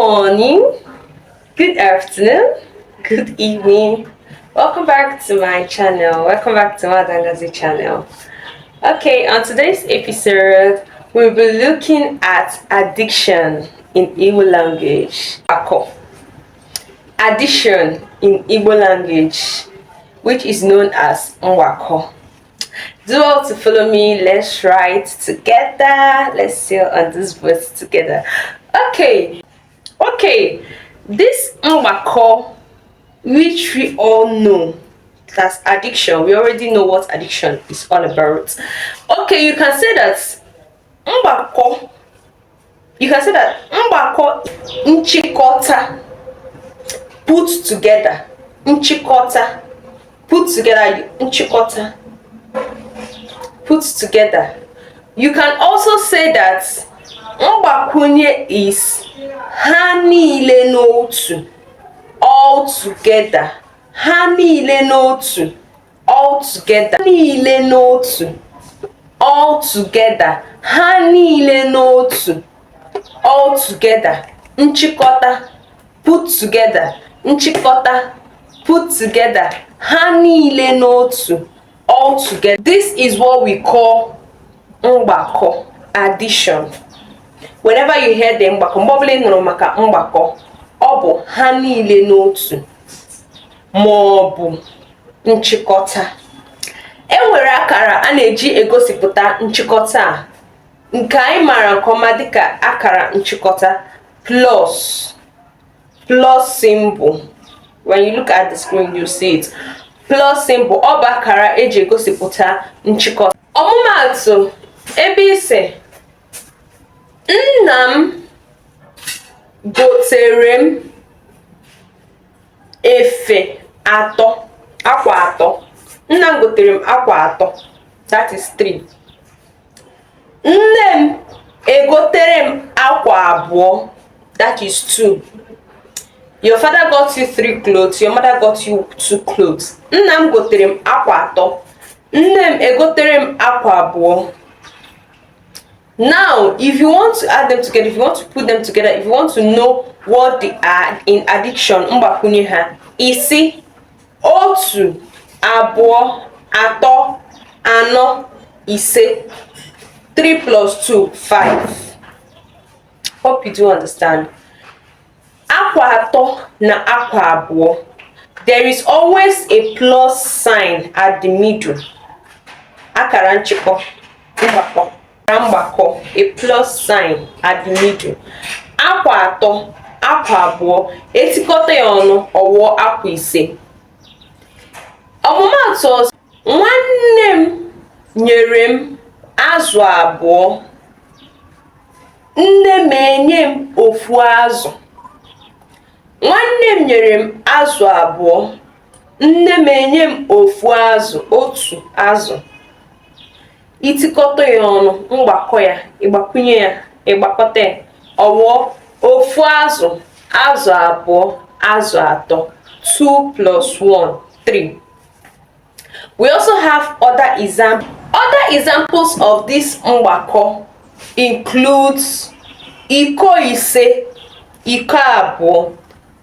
morning, good afternoon, good evening. Welcome back to my channel. Welcome back to Madangazi channel. Okay, on today's episode, we'll be looking at addiction in Igbo language. Mgbako. Addiction in Igbo language, which is known as Mgbako. Do all to follow me. Let's write together. Let's sail on this boat together. Okay. This Mgbako, which we all know, that's addiction. We already know what addiction is all about. Okay, you can say that Mgbako. You can say that Mgbako nchikota, put together. Nchikota, put together. Nchikota, put together. You can also say that Mgbakwunye is ha niile n'otu, all together. Ha niile n'otu, all together. Ha niile n'otu, all together. Ha niile n'otu, all together. Nchikota, put together. Nchikota, put together. Ha niile n'otu, all together. This is what we call Mgbako, addition. Whenever you hear the Mgbako, mbobile nụrụ maka Mgbako, ọ bụ ha niile n'otu maọbụ nchịkọta. Enwere akara a na-eji egosipụta nchịkọta a, nke anyị mara nke ọma dịka akara nchịkọta plus symbol. When you look at the screen, you see it. Plus symbol, ọ bụ akara eji egosipụta nchịkọta. Ọmụmaatụ, ebe ise nna m gotere m efe atọ, akwa atọ. Nna m gotere m akwa atọ, that is 3. Nne m egotere m akwa abụọ, that is 2. Your father got you 3 clothes, your mother got you 2 clothes. Nna m gotere m akwa atọ, nne m egotere m akwa abụọ. Now, if you want to add them together, if you want to put them together, if you want to know what they are in addiction, Mgbakwunye ha, isi, otu, abụọ, atọ, anọ, ise. 3 plus 2, 5. Hope you do understand. Akwa atọ na akwa abụọ. There is always a plus sign at the middle. Akara nchịkọ, Mgbako. Mgbako, a plus sign at the middle. Akwa atọ, akwa abụọ, etikọta ya ọnụ ọwụọ akwa ise. Ọmụmaatụ ọzọ, nwanne m nyere m azụ abụọ, nne m enye m ofu azụ. Nwanne m nyere m azụ abụọ, nne m enye m ofu azụ, otu azụ. Itikọta ya ọnụ, mgbakọ ya, ịgbakwunye ya, ịgbakọta ya, ọwụọ ofu azụ, azụ abụọ, azụ atọ. 2 plus 1, 3. We also have other examples. Other examples of this Mgbako includes iko ise, iko abụọ,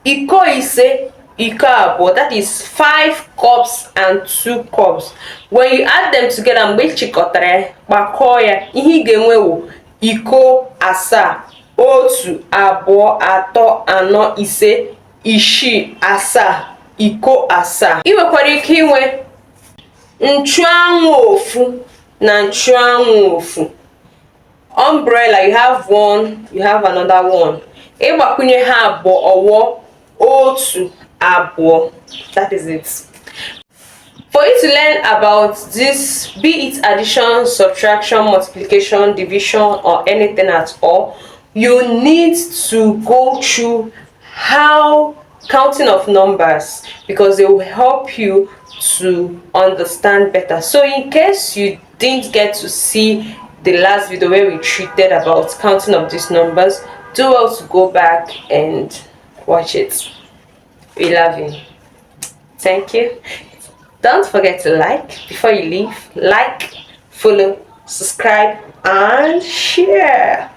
iko ise, iko abụọ. That is 5 cups and 2 cups. When you add them together, mgbe chịkọtara gbakọọ ya, ihe ị ga-enwe wụ iko asaa, otu, abụọ, atọ, anọ, ise, isii, asaa, iko asaa. Ị nwekwara ike inwe nchuanwụ ofu na nchuanwụ ofu. Umbrella, you have one, you have another one. Ịgbakwunye ha abụọ ọwụọ otu, abụọ. That is it. For you to learn about this, be it addition, subtraction, multiplication, division, or anything at all, you need to go through how counting of numbers, because they will help you to understand better. So in case you didn't get to see the last video where we treated about counting of these numbers, do well to go back and watch it. We love you. Thank you. Don't forget to like before you leave. Like, follow, subscribe, and share.